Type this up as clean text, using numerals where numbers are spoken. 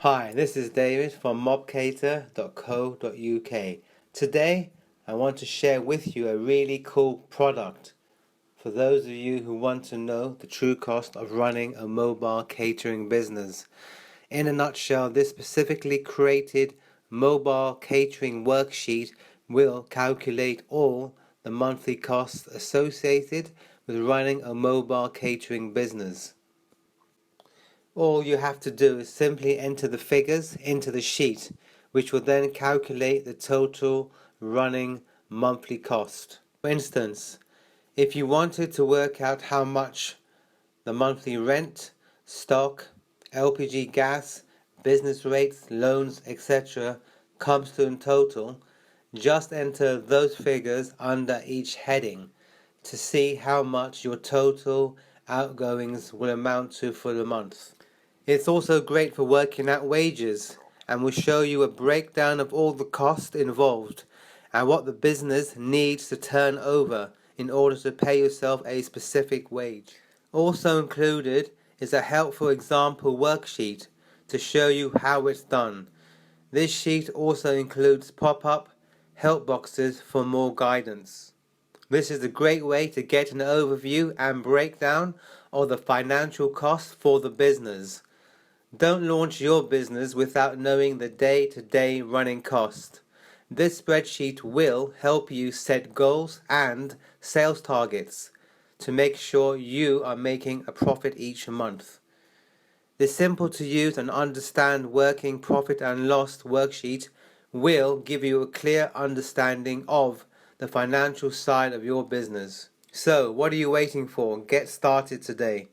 Hi, this is David from mobcater.co.uk. Today, I want to share with you a really cool product for those of you who want to know the true cost of running a mobile catering business. In a nutshell, this specifically created mobile catering worksheet will calculate all the monthly costs associated with running a mobile catering business. All you have to do is simply enter the figures into the sheet, which will then calculate the total running monthly cost. For instance, if you wanted to work out how much the monthly rent, stock, LPG gas, business rates, loans, etc. comes to in total, just enter those figures under each heading to see how much your total outgoings will amount to for the month. It's also great for working out wages and will show you a breakdown of all the costs involved and what the business needs to turn over in order to pay yourself a specific wage. Also included is a helpful example worksheet to show you how it's done. This sheet also includes pop-up help boxes for more guidance. This is a great way to get an overview and breakdown of the financial costs for the business. Don't launch your business without knowing the day-to-day running cost. This spreadsheet will help you set goals and sales targets to make sure you are making a profit each month. This simple to use and understand working profit and loss worksheet will give you a clear understanding of the financial side of your business. So, what are you waiting for? Get started today.